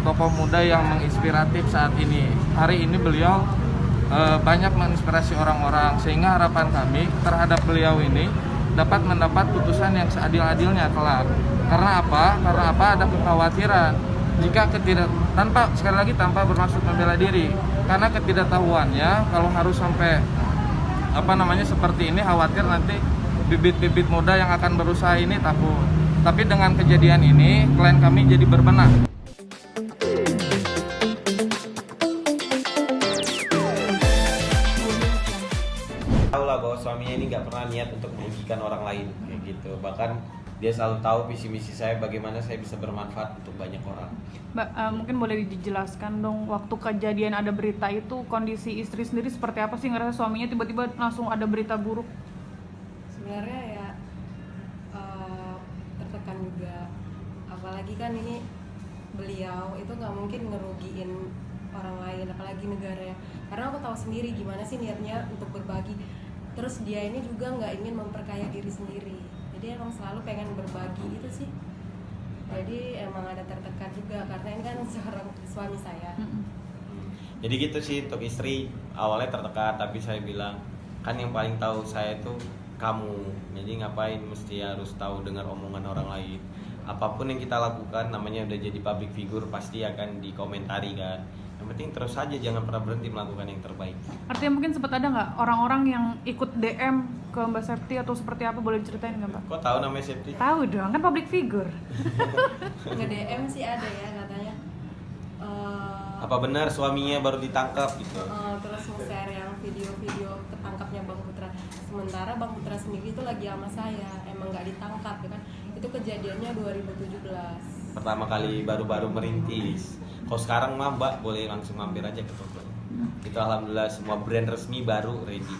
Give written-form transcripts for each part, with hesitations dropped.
tokoh muda yang menginspiratif saat ini. Hari ini beliau banyak menginspirasi orang-orang, sehingga harapan kami terhadap beliau ini dapat mendapat putusan yang seadil-adilnya kelak. Karena apa? Karena apa? Ada kekhawatiran jika tanpa bermaksud membela diri, karena ketidaktahuannya kalau harus sampai seperti ini, khawatir nanti bibit-bibit muda yang akan berusaha ini takut. Tapi dengan kejadian ini klien kami jadi berbenah. Tahu lah bahwa suaminya ini nggak pernah niat untuk merugikan orang lain kayak gitu. Bahkan dia selalu tahu visi misi saya, bagaimana saya bisa bermanfaat untuk banyak orang. Mbak, mungkin boleh dijelaskan dong, waktu kejadian ada berita itu kondisi istri sendiri seperti apa sih, ngerasa suaminya tiba-tiba langsung ada berita buruk? Sebenarnya ya tertekan juga, apalagi kan ini beliau itu nggak mungkin ngerugiin orang lain, apalagi negara ya. Karena aku tahu sendiri gimana sih niatnya untuk berbagi. Terus dia ini juga nggak ingin memperkaya diri sendiri. Jadi emang selalu pengen berbagi itu sih. Jadi emang ada tertekan juga karena ini kan seorang suami saya. Jadi gitu sih untuk istri, awalnya tertekan, tapi saya bilang kan yang paling tahu saya itu kamu. Jadi ngapain mesti harus tahu dengar omongan orang lain. Apapun yang kita lakukan, namanya udah jadi public figure, pasti akan dikomentari kan. Yang penting terus saja, jangan pernah berhenti melakukan yang terbaik. Artinya mungkin sempat ada nggak orang-orang yang ikut DM ke Mbak Septi atau seperti apa, boleh diceritain nggak Mbak? Kok tahu namanya Septi? Tahu dong, kan public figure. Nge-DM sih ada ya katanya. Apa benar suaminya baru ditangkap gitu? Terus nge-share yang video-video ketangkapnya Bang Putra. Sementara Bang Putra sendiri itu lagi sama saya, emang nggak ditangkap ya kan. Itu kejadiannya 2017. Pertama kali baru-baru merintis. Kalau sekarang mah Mbak boleh langsung mampir aja ke toko. Itu alhamdulillah semua brand resmi baru ready.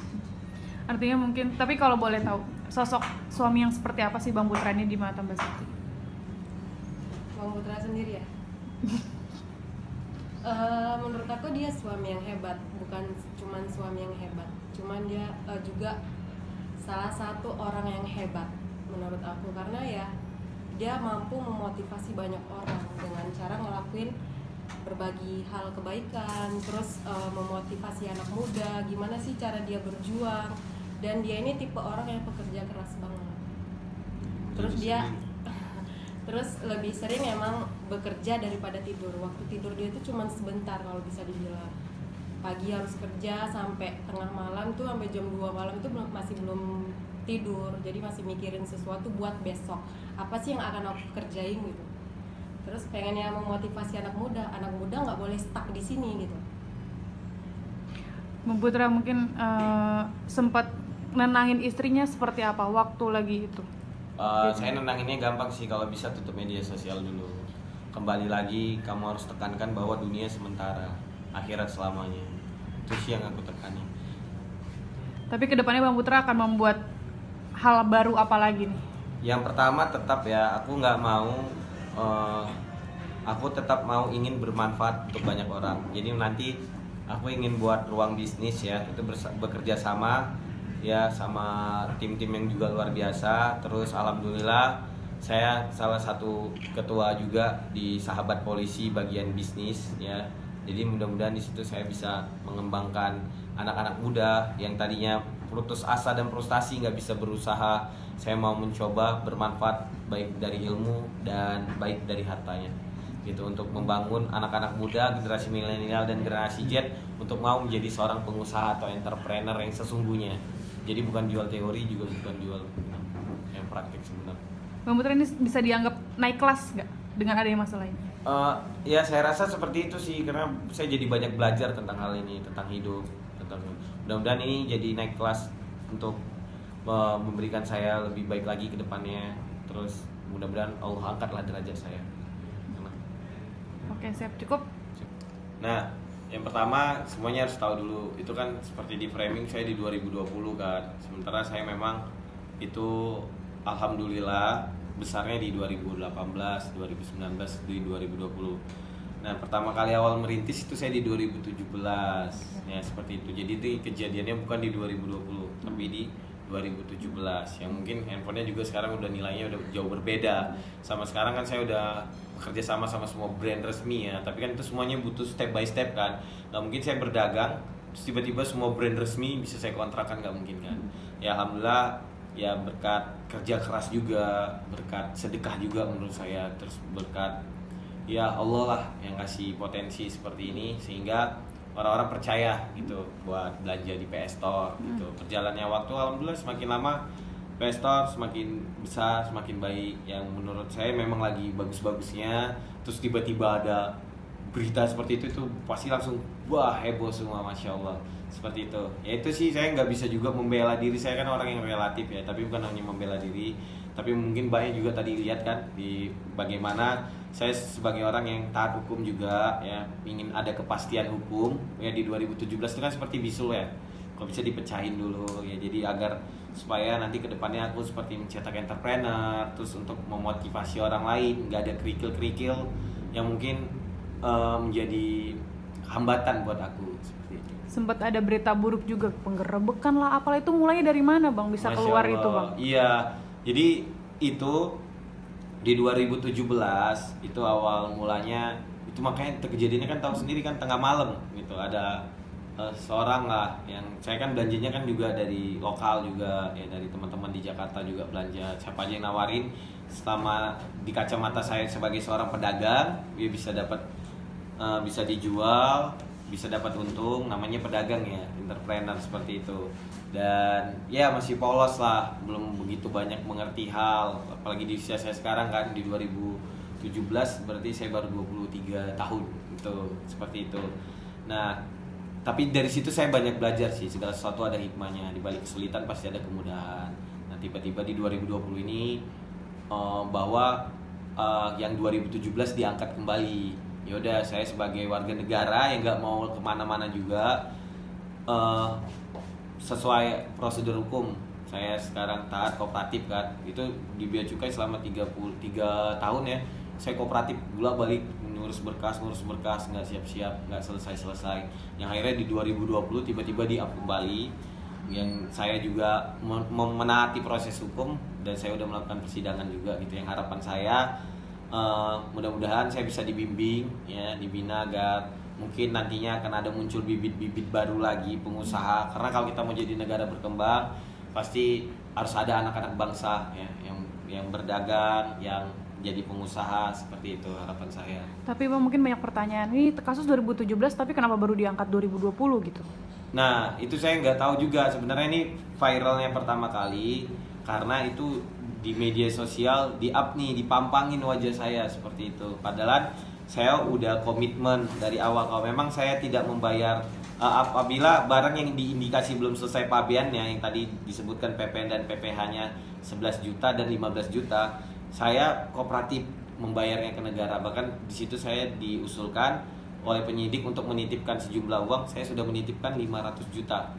Artinya mungkin, tapi kalau boleh tahu, sosok suami yang seperti apa sih Bang Putra ini di mata Mbak Septi? Bang Putra sendiri ya? Menurut aku dia suami yang hebat, bukan cuman suami yang hebat, cuman dia juga salah satu orang yang hebat menurut aku, karena ya dia mampu memotivasi banyak orang dengan cara ngelakuin berbagi hal kebaikan, terus memotivasi anak muda gimana sih cara dia berjuang, dan dia ini tipe orang yang pekerja keras banget. Terus dia terus lebih sering emang bekerja daripada tidur. Waktu tidur dia itu cuma sebentar kalau bisa dibilang. Pagi harus kerja sampai tengah malam tuh, sampai jam 2 malam itu masih belum tidur. Jadi masih mikirin sesuatu buat besok. Apa sih yang akan aku kerjain gitu. Terus pengennya memotivasi anak muda nggak boleh stuck di sini gitu. Bang Putra mungkin sempat nenangin istrinya seperti apa waktu lagi itu? Saya nenanginnya gampang sih, kalau bisa tutup media sosial dulu. Kembali lagi, kamu harus tekankan bahwa dunia sementara, akhirat selamanya. Itu sih yang aku tekani. Tapi kedepannya Bang Putra akan membuat hal baru apa lagi nih? Yang pertama tetap ya, aku tetap mau ingin bermanfaat untuk banyak orang. Jadi nanti aku ingin buat ruang bisnis ya, itu bekerja sama ya sama tim-tim yang juga luar biasa. Terus alhamdulillah saya salah satu ketua juga di Sahabat Polisi bagian bisnis ya. Jadi mudah-mudahan di situ saya bisa mengembangkan anak-anak muda yang tadinya putus asa dan frustasi nggak bisa berusaha. Saya mau mencoba bermanfaat baik dari ilmu dan baik dari hartanya gitu, untuk membangun anak-anak muda generasi milenial dan generasi Z untuk mau menjadi seorang pengusaha atau entrepreneur yang sesungguhnya. Jadi bukan jual teori, juga bukan jual yang praktik sebenarnya. Bang Putra ini bisa dianggap naik kelas nggak dengan adanya masalah ini? Ya saya rasa seperti itu sih, karena saya jadi banyak belajar tentang hal ini, tentang hidup, mudah-mudahan ini jadi naik kelas untuk memberikan saya lebih baik lagi ke depannya. Terus mudah-mudahan Allah angkatlah derajat saya. Oke, siap, cukup. Nah, yang pertama semuanya harus tahu dulu, itu kan seperti di framing saya di 2020 kan. Sementara saya memang itu alhamdulillah besarnya di 2018, 2019, di 2020. Nah, pertama kali awal merintis itu saya di 2017. Ya, seperti itu. Jadi itu kejadiannya bukan di 2020, tapi di 2017 yang mungkin handphonenya juga sekarang udah nilainya udah jauh berbeda. Sama sekarang kan saya udah bekerja sama semua brand resmi ya, tapi kan itu semuanya butuh step by step kan. Nggak mungkin saya berdagang terus tiba-tiba semua brand resmi bisa saya kontrakkan, nggak mungkin kan. Ya alhamdulillah ya berkat kerja keras juga, berkat sedekah juga menurut saya, terus berkat ya Allah lah yang ngasih potensi seperti ini sehingga orang-orang percaya gitu buat belanja di PS Store gitu. Perjalannya waktu alhamdulillah semakin lama PS Store semakin besar, semakin baik. Yang menurut saya memang lagi bagus-bagusnya. Terus tiba-tiba ada berita seperti itu tuh pasti langsung wah heboh semua, masya Allah seperti itu. Ya itu sih saya nggak bisa juga membela diri, saya kan orang yang relatif ya, tapi bukan hanya membela diri, tapi mungkin banyak juga tadi lihat kan di bagaimana saya sebagai orang yang taat hukum juga ya, ingin ada kepastian hukum ya. Di 2017 itu kan seperti bisul ya, kok bisa dipecahin dulu ya, jadi agar supaya nanti kedepannya aku seperti mencetak entrepreneur, terus untuk memotivasi orang lain, nggak ada kerikil-kerikil yang mungkin menjadi hambatan buat aku seperti itu. Sempat ada berita buruk juga, penggerebekan lah apalah, itu mulainya dari mana Bang bisa Masya keluar Allah. itu Bang? Iya, jadi itu di 2017 itu awal mulanya, itu makanya kejadiannya kan tahu sendiri kan tengah malam gitu, ada seorang lah yang saya kan belanjanya kan juga dari lokal juga ya, dari teman-teman di Jakarta juga belanja, siapa aja yang nawarin selama di kacamata saya sebagai seorang pedagang dia bisa dapat bisa dijual, bisa dapat untung, namanya pedagang ya, entrepreneur seperti itu. Dan ya masih polos lah, belum begitu banyak mengerti hal, apalagi di usia saya sekarang kan di 2017 berarti saya baru 23 tahun gitu, seperti itu. Nah, tapi dari situ saya banyak belajar sih, segala sesuatu ada hikmahnya, di balik kesulitan pasti ada kemudahan. Nah, tiba-tiba di 2020 ini bahwa yang 2017 diangkat kembali. Yaudah, saya sebagai warga negara yang nggak mau kemana-mana juga, sesuai prosedur hukum, saya sekarang taat kooperatif kan, itu di Bea Cukai selama 33 tahun ya, saya kooperatif bolak-balik ngurus berkas, nggak siap-siap, nggak selesai. Yang akhirnya di 2020 tiba-tiba di-up kembali, yang saya juga menaati proses hukum dan saya udah melakukan persidangan juga gitu. Yang harapan saya mudah-mudahan saya bisa dibimbing ya, dibina agar mungkin nantinya akan ada muncul bibit-bibit baru lagi pengusaha, karena kalau kita mau jadi negara berkembang pasti harus ada anak-anak bangsa ya yang berdagang, yang jadi pengusaha, seperti itu harapan saya. Tapi Bang mungkin banyak pertanyaan, ini kasus 2017 tapi kenapa baru diangkat 2020 gitu? Nah itu saya nggak tahu juga sebenarnya, ini viralnya pertama kali karena itu di media sosial di-up nih, dipampangin wajah saya seperti itu. Padahal saya udah komitmen dari awal kalau memang saya tidak membayar apabila barang yang diindikasi belum selesai pabeannya, yang tadi disebutkan PPN dan PPh-nya 11 juta dan 15 juta, saya kooperatif membayarnya ke negara. Bahkan di situ saya diusulkan oleh penyidik untuk menitipkan sejumlah uang, saya sudah menitipkan 500 juta.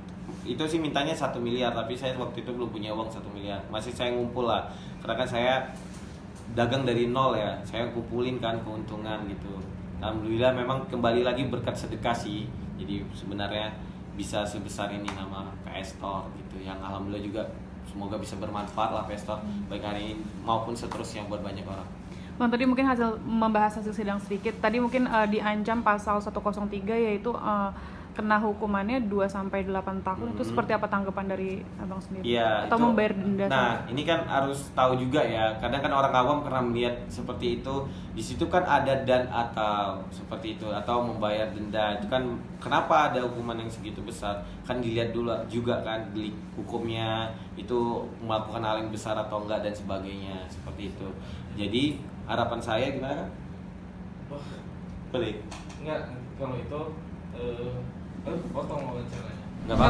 Itu sih mintanya 1 miliar, tapi saya waktu itu belum punya uang 1 miliar, masih saya ngumpul lah, karena kan saya dagang dari nol ya, saya kumpulin kan keuntungan gitu. Alhamdulillah memang kembali lagi berkat sedekah sih, jadi sebenarnya bisa sebesar ini nama PS Store gitu, yang alhamdulillah juga semoga bisa bermanfaat lah PS Store, baik hari ini maupun seterusnya buat banyak orang. Bang, tadi mungkin membahas hasil sidang sedikit, tadi mungkin diancam pasal 103 yaitu kena hukumannya 2-8 tahun. Itu seperti apa tanggapan dari Abang sendiri? Iya, atau itu, membayar denda? nah ini kan harus tahu juga ya, kadang kan orang awam karena melihat seperti itu, di situ kan ada dan atau seperti itu, atau membayar denda, itu kan kenapa ada hukuman yang segitu besar, kan dilihat dulu juga kan delik hukumnya itu melakukan hal yang besar atau enggak dan sebagainya, seperti itu. Jadi harapan saya gimana kan? Balik? Enggak, kalau itu potong wawancaranya. Nggak apa?